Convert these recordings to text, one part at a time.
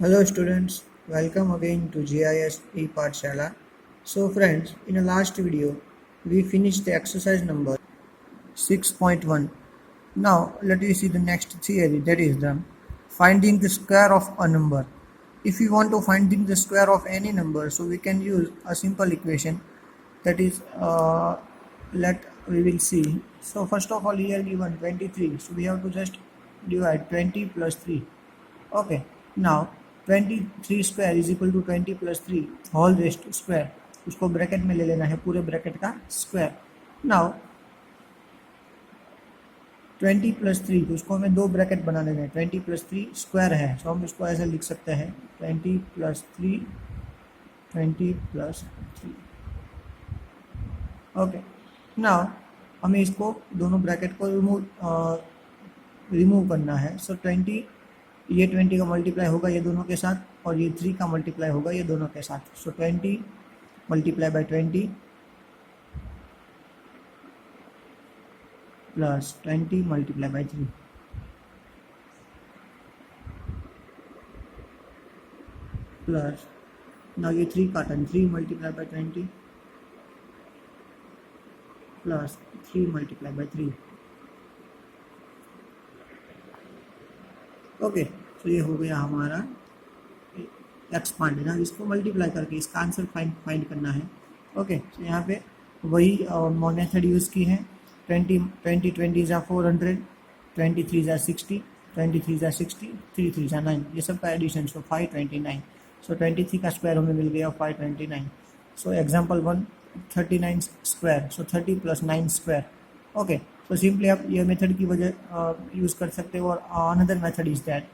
Hello students, welcome again to GIS ePathshala. So friends, in the last video, we finished the exercise number 6.1. Now let us see the next theory, that is the finding the square of a number. If we want to finding the square of any number, so we can use a simple equation, that is let we will see. So first of all, here given 23, so we have to just divide 20 plus 3. Okay, now 23 square is equal to 20 + 3 whole rest square, उसको bracket में ले लेना है, पूरे bracket का square. Now 20 + 3, तो उसको हमें दो ब्रैकेट बना लेना है. 20 + 3 स्क्वायर है, तो हम इसको ऐसे लिख सकते हैं 20 + 3 20 + 3. ओके, नाउ हमें इसको दोनों ब्रैकेट को रिमूव करना है. सो 20, ये 20 का मल्टीप्लाई होगा ये दोनों के साथ, और ये 3 का मल्टीप्लाई होगा ये दोनों के साथ. सो 20 multiply by 20 plus 20 multiply by 3 plus, ना ये 3 cotton 3 multiply by 20 plus 3 multiply by 3. Okay, तो ये हो गया हमारा एक्सपांड है ना, इसको मल्टीप्लाई करके इसका आंसर फाइंड करना है. ओके, तो यहाँ पे वही मेथड यूज़ की है. 20 20 20 ज़ा 400, 23 ज़ा 60, 23 ज़ा 60, 3 3 ज़ा 9, ये सब का एडिशन. सो 529. सो 23 का स्क्वायर हमें मिल गया 529. सो एग्जाम्पल 1, 39 स्क्वायर, सो 30 + 9 स्क्वायर. ओके, तो सिंपली आप ये मेथड की वजह यूज़ कर सकते हो. और अनदर मेथड इज दैट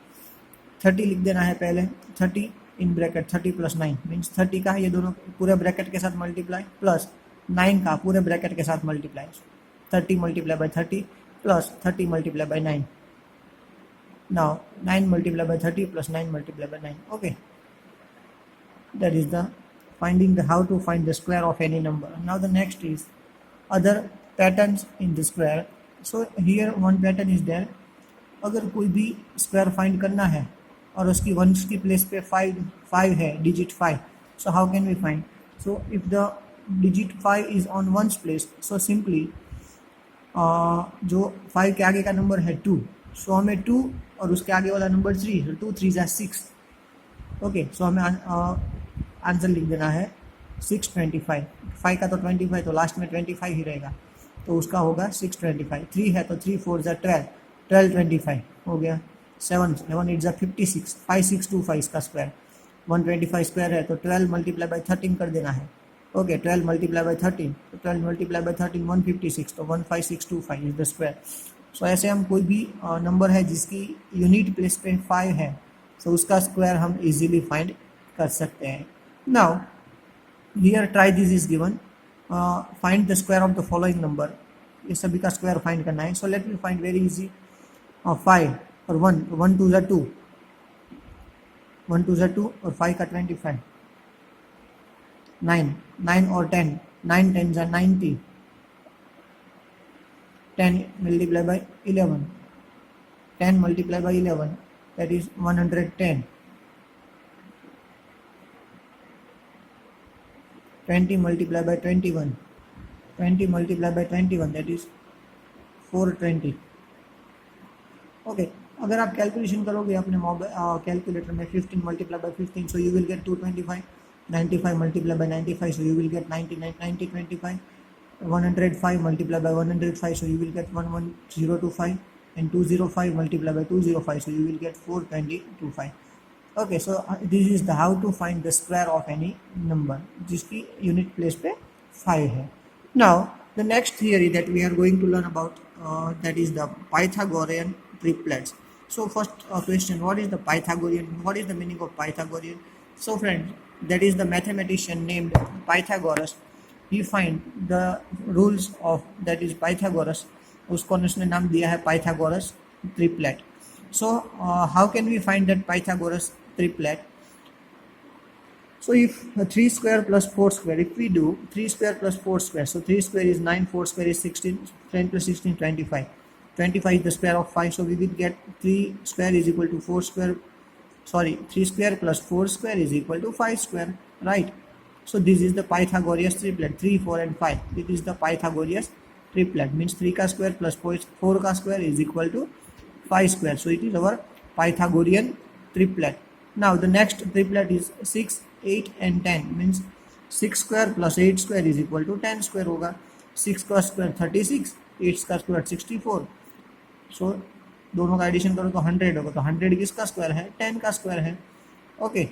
30 लिख देना है पहले. 30 इन ब्रैकेट 30 + 9 मीन्स 30 का ये दोनों पूरे ब्रैकेट के साथ मल्टीप्लाई, प्लस 9 का पूरे ब्रैकेट के साथ multiply. 30 multiply by 30 plus 30 multiply bye 9. Now 9 multiply by 30 plus 9 multiply by 9. Okay, that is the finding the how to find the square of any number. Now the next is other patterns in the square. So here one pattern is there. अगर कोई भी square find करना है और उसकी once की place पे 5 है, digit 5, so how can we find? So if the digit 5 is on ones place, so simply जो 5 के आगे का नंबर है 2, सो हमें 2 और उसके आगे वाला नंबर 3, तो 2 3 ज़ा 6. ओके, सो हमें आंसर लिख देना है 625. 5 का तो 25, तो लास्ट में 25 ही रहेगा, तो उसका होगा 625. 3 है तो 3 4 ज़ा 12, 12 25 हो गया. 7 7 8 ज़ा 56, 5625 इसका स्क्वायर. 125 स्क्वायर है तो 12 मल्टीप्लाई बाय 13 कर देना है. ओके, 12 मल्टीप्लाई बाय 13, तो 12 मल्टीप्लाई बाय 13 156, तो 15625 इज द स्क्वायर. सो ऐसे हम कोई भी नंबर है जिसकी यूनिट प्लेस पे 5 है, तो उसका स्क्वायर हम इजीली फाइंड कर सकते हैं. Now here try this is given, find the square of the following number. ये सभी का स्क्वायर फाइंड करना है. So let me find very easy. 5 और 1, 1 2 ज़ा 2, 1 2 ज़ा 2 और 5 का 25. 9 9 और 10, 9 10 ज़ा 90, 10 multiply by 11, 10 multiply by 11, that is 110. 20 multiply by 21, 20 multiply by 21, that is 420. Okay, अगर आप कैलकुलेशन करोगे अपने कैलकुलेटर में 15 multiply by 15, so you will get 225. 95 multiply by 95, so you will get 99. 90 25, 105 multiply by 105, so you will get 11025, and 205 multiplied by 205, so you will get 42025. Okay, so this is the how to find the square of any number जिसकी unit place पे 5 है. Now the next theory that we are going to learn about, that is the Pythagorean triplets. So first question, what is the Pythagorean? What is the meaning of Pythagorean? So friends, that is the mathematician named Pythagoras. He find the rules of, that is Pythagoras, उसको उसने नाम दिया है Pythagoras triplet. So how can we find that Pythagoras triplet? So if 3 square plus 4 square, if we do 3 square plus 4 square, so 3 square is 9, 4 square is 16, 10 plus 16 25. 25 is the square of 5, so we will get 3 square is equal to 4 square sorry, 3 square plus 4 square is equal to 5 square, right? So this is the Pythagorean triplet, 3, 4 and 5. It is the Pythagorean triplet, means 3 ka square plus 4 ka square is equal to 5 square. So it is our Pythagorean triplet. Now the next triplet is 6, 8 and 10, means 6 square plus 8 square is equal to 10 square होगा. 6 का square 36, 8 का square 64. सो दोनों का addition करो तो 100 होगा. तो 100 किसका स्क्वायर है? 10 का स्क्वायर है. Okay.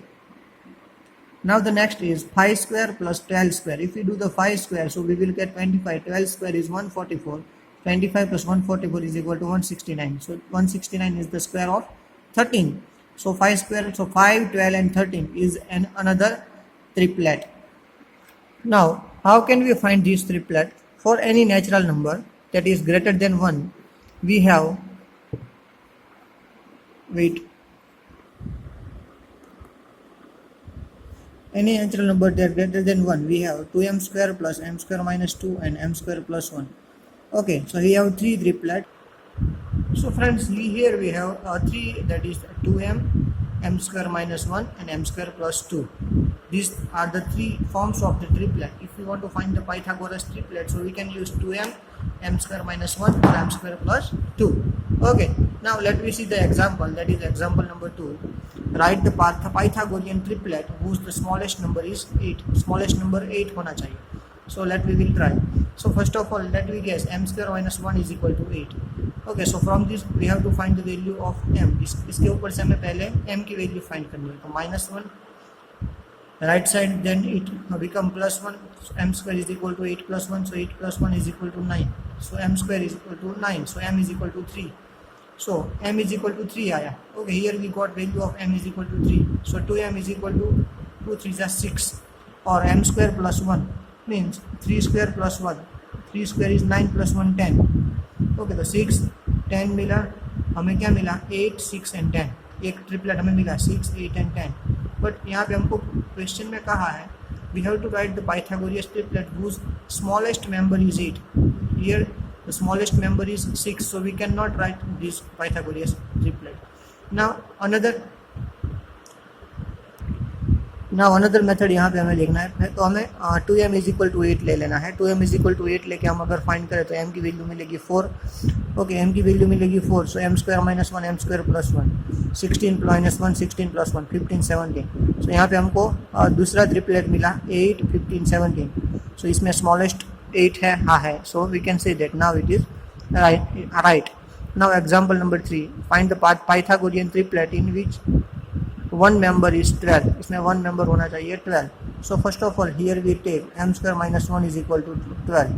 Now the next is 5 square plus 12 square. If we do the 5 square, so we will get 25. 12 square is 144. 25 plus 144 is equal to 169. So 169 is the square of 13. So 5 square, so 5, 12 and 13 is another triplet. Now, how can we find this triplet? For any natural number that is greater than 1, we have, any natural number that greater than 1, we have 2m square plus m square minus 2 and m square plus 1. Okay, so we have 3 triplet. So friends, here we have 3, that is 2m, m square minus 1 and m square plus 2. These are the 3 forms of the triplet. If we want to find the Pythagoras triplet, so we can use 2m, m square minus 1 or m square plus 2. Okay, now let me see the example, that is example number 2. Write the Pythagorean triplet whose the smallest number is 8. Smallest number 8 होना चाहिए. So we will try. So first of all, let me guess m square minus 1 is equal to 8. Okay, so from this we have to find the value of m. इसके ऊपर से हमें पहले m की value find करनी है. तो -1 right side, then it become +1. So m square is equal to 8 plus 1. So 8 plus 1 is equal to 9. So m square is equal to 9. So m is equal to 3. So m is equal to 3 आया. Okay, here we got value of m is equal to 3. So 2m is equal to 2 3 is 6, or m square plus 1 means 3 square plus 1. 3 square is 9 plus 1 10. Okay, तो 6 10 मिला, हमें क्या मिला? 8 6 and 10. एक triplet हमें मिला 6 8 and 10. But यहाँ पे हमको क्वेश्चन में कहा है we have to write the Pythagorean triplet whose smallest member is 8. Here the smallest member is 6, so we cannot write this Pythagorean triplet. Now another method यहाँ पे हमें देखना है. तो हमें 2m is equal to 8 ले लेना है. 2m is equal to 8 लेके हम अगर फाइंड करें तो m की वैल्यू मिलेगी 4. ओके, m की वैल्यू मिलेगी 4. सो m square minus 1 m square plus 1, 16 minus 1 16 plus 1 15 17. सो यहाँ पे हमको दूसरा ट्रिपलेट मिला 8 15 17. सो इसमें स्मॉलेस्ट 8 है. हाँ है. So we can say that now it is right. Now example number 3. Find the Pythagorean triplet in which one member is 12. इसमें one member होना चाहिए 12. So first of all, here we take m square minus 1 is equal to 12.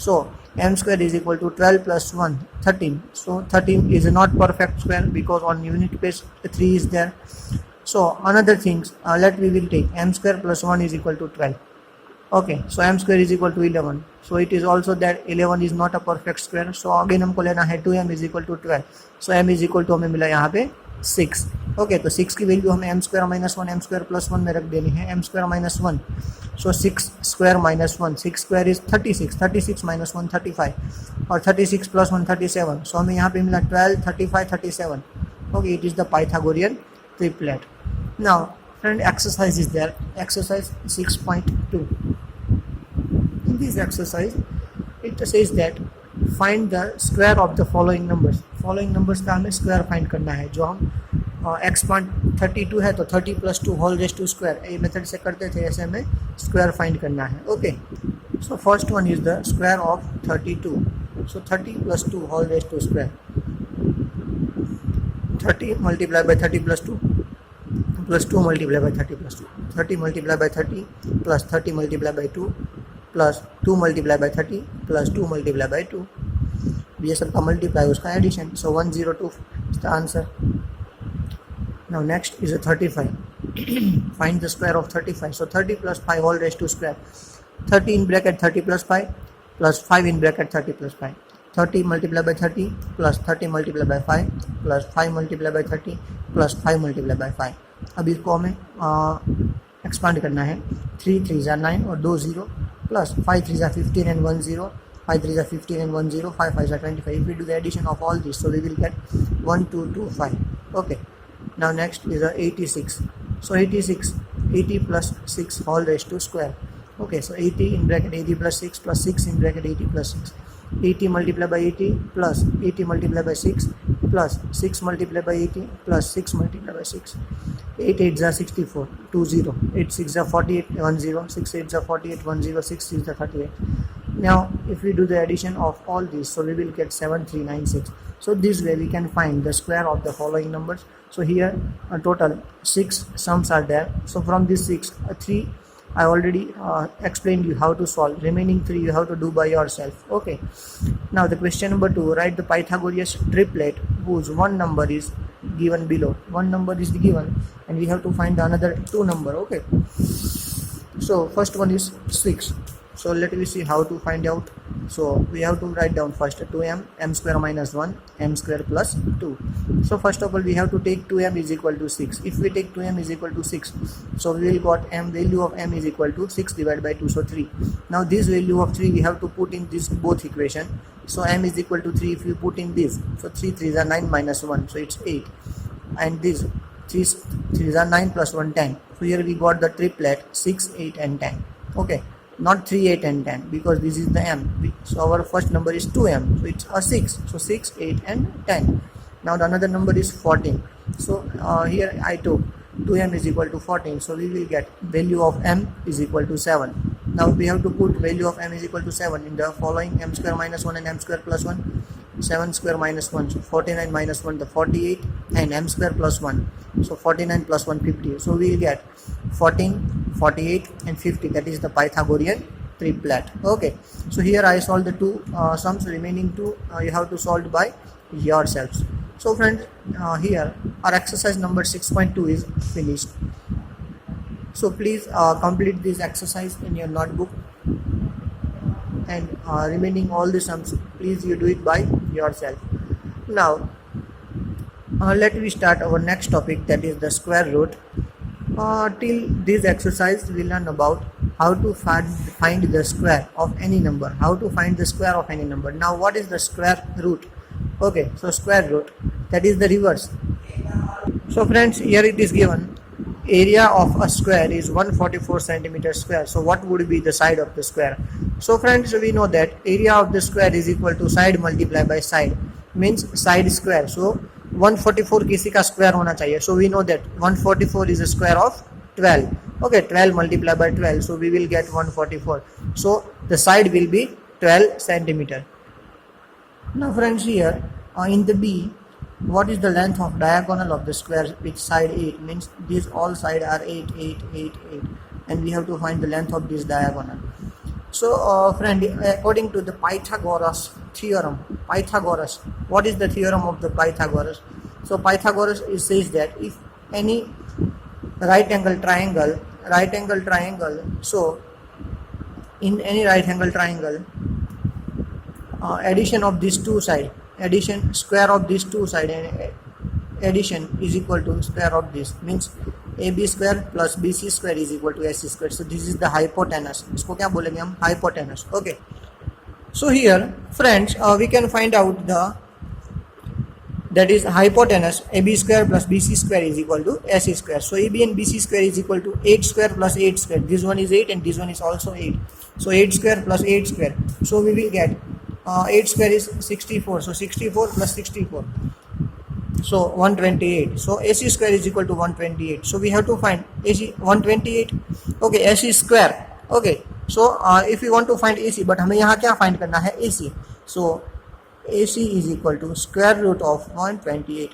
So m square is equal to 12 plus 1 13. So 13 is not perfect square because on unit base 3 is there. So another things, we will take m square plus 1 is equal to 12. Okay, so m square is equal to 11. So it is also that 11 is not a perfect square. So again हमको लेना है 2m is equal to 12. So m is equal to हमें मिला यहाँ पे 6. Okay, तो 6 की value हमें m square minus 1 m square plus 1 में रख देनी है. m square minus 1, so 6 square minus 1, 6 square is 36, 36 minus 1 35, और 36 प्लस 1 37. सो हमें यहाँ पे मिला 12 35 37. Okay, it is the Pythagorean triplet. Now friend, exercise is there. Exercise 6.2. In this exercise it says that find the square of the following numbers. Following numbers का हमें square find करना है. जो हम एक्स पॉइंट 32 है तो 30 plus 2 whole raise to square, ये method से करते थे. ऐसे हमें स्क्वायर फाइंड करना है. Okay, so first one is the square of 32. So 30 plus 2 whole raise to square. 30 multiply by 30 plus 2 plus 2 multiply by 30 plus 2. 30 multiply by 30 plus 30 multiply by 2 plus 2 multiply by 30 plus 2 multiply by 2. ये सब का multiply, उसका addition. So 102 is the answer. Now next is a 35. Find the square of 35. So 30 plus 5 whole raised to square. 30 in bracket 30 plus 5 plus 5 in bracket 30 plus 5. 30 multiplied by 30 plus 30 multiplied by 5 plus 5 multiplied by 30 plus 5 multiplied by 5. अब इसको हमें expand करना है. 3 3 are 9 और 2 0 plus 5 3 are 15 and 1 0. 5 3 are 15 and 1 0. 5 5 are 25. If we do the addition of all this, so we will get 1 2 2 5. Okay. Now next is 86. So 86, 80 plus 6 whole raised to square. Okay, so 80 in bracket 80 plus 6 in bracket 80 plus 6. 80 multiplied by 80 plus 80 multiplied by 6 plus 6 multiplied by 80 plus 6 multiplied by 6. 8 8s are 64, 20. 8 6 are 48, 10. 6 8s are 48, 10. 6 6 are 38. Now if we do the addition of all these, so we will get 7396. So this way we can find the square of the following numbers. So here a total 6 sums are there. So from this 6, 3 I already explained you how to solve. Remaining 3 you have to do by yourself. Okay. Now the question number 2, write the Pythagorean triplet whose one number is given below. One number is given and we have to find another 2 number. Okay. So first one is 6. So let me see how to find out. So we have to write down first 2m, m square minus 1, m square plus 2. So first of all we have to take 2m is equal to 6. If we take 2m is equal to 6, so we will got m, value of m is equal to 6 divided by 2, so 3. Now this value of 3 we have to put in this both equation. So m is equal to 3 if you put in this. So 3 3s are 9 minus 1, so it's 8. And this 3 3s are 9 plus 1, 10. So here we got the triplet 6, 8 and 10. Okay. Not 3, 8 and 10 because this is the m. So our first number is 2m. So it's a 6. So 6, 8 and 10. Now the another number is 14. So here I took 2m is equal to 14. So we will get value of m is equal to 7. Now we have to put value of m is equal to 7 in the following: m square minus 1 and m square plus 1. 7 square minus 1, so 49 minus 1, the 48, and m square plus 1, so 49 plus 1, 50. So we will get 14, 48 and 50. That is the Pythagorean triplet. Okay, so here I solved the two sums. Remaining two you have to solve by yourselves. So friends, here our exercise number 6.2 is finished. So please complete this exercise in your notebook, and remaining all the sums, please you do it by yourself. Now let me start our next topic, that is the square root. Till this exercise we learn about how to find the square of any number, how to find the square of any number. Now what is the square root? Okay, so square root, that is the reverse. So friends, here it is given area of a square is 144 centimeters square. So what would be the side of the square? So friends, we know that area of the square is equal to side multiplied by side, means side square. So 144 किसी का square होना चाहिए. So we know that 144 is a square of 12. Okay, 12 multiplied by 12. So we will get 144. So the side will be 12 centimeter. Now friends, here in the B, what is the length of diagonal of the square with side 8? Means these all side are 8, 8, 8, 8, and we have to find the length of this diagonal. So friend, according to the Pythagoras theorem, Pythagoras, what is the theorem of the Pythagoras? So Pythagoras says that if any right angle triangle, so in any right angle triangle, addition of these two sides, addition square of these two sides and addition is equal to square of this, means AB square plus BC square is equal to AC square. So this is the hypotenuse. इसको क्या बोलेंगे हम? Hypotenuse. Okay. So here friends, we can find out the, that is hypotenuse AB square plus BC square is equal to AC square. So AB and BC square is equal to 8 square plus 8 square. This one is 8 and this one is also 8. So 8 square plus 8 square. So we will get 8 square is 64. So 64 plus 64. So 128. So AC square is equal to 128. So we have to find AC 128. Okay, AC square. Okay. So if we want to find AC, but हमें यहाँ क्या find करना है? AC. So AC is equal to square root of 128.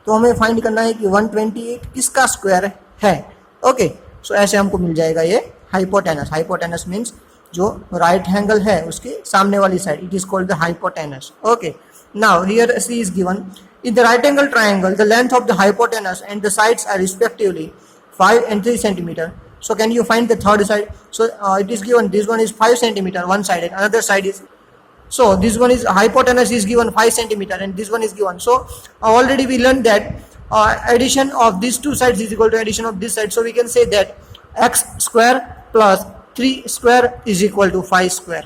तो हमें find करना है कि 128 किसका square है? Okay. So ऐसे हमको मिल जाएगा ये hypotenuse. Hypotenuse means जो right angle है उसके सामने वाली side. It is called the hypotenuse. Okay. Now here C is given. In the right angle triangle, the length of the hypotenuse and the sides are respectively 5 and 3 centimeter. So can you find the third side? So it is given this one is 5 centimeter one side and another side is, so this one is hypotenuse is given 5 centimeter and this one is given. So already we learned that addition of these two sides is equal to addition of this side. So we can say that x square plus 3 square is equal to 5 square.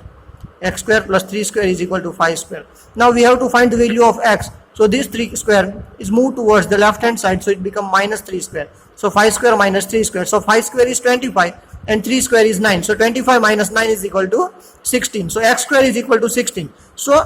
X square plus 3 square is equal to 5 square. Now we have to find the value of x. So this 3 square is moved towards the left hand side, so it become minus 3 square. So 5 square minus 3 square. So 5 square is 25 and 3 square is 9. So 25 minus 9 is equal to 16. So x square is equal to 16. So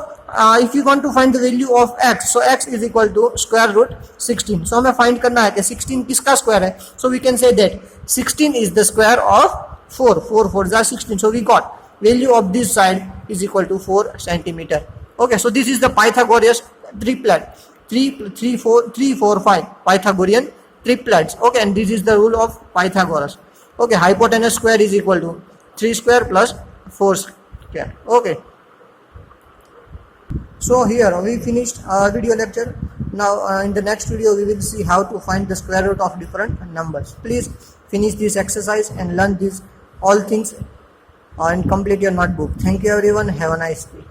if you want to find the value of x, so x is equal to square root 16. So हमें find करना है कि 16 किसका square है. So we can say that 16 is the square of 4. 4 4 is 16. So we got value of this side is equal to 4 centimeter. Okay, so this is the Pythagoras triplet. 3 4 5 Pythagorean triplets. Okay, and this is the rule of Pythagoras. Okay, hypotenuse square is equal to 3 square plus 4 square. Okay, so here we finished our video lecture. Now in the next video we will see how to find the square root of different numbers. Please finish this exercise and learn these all things and complete your notebook. Thank you everyone. Have a nice day.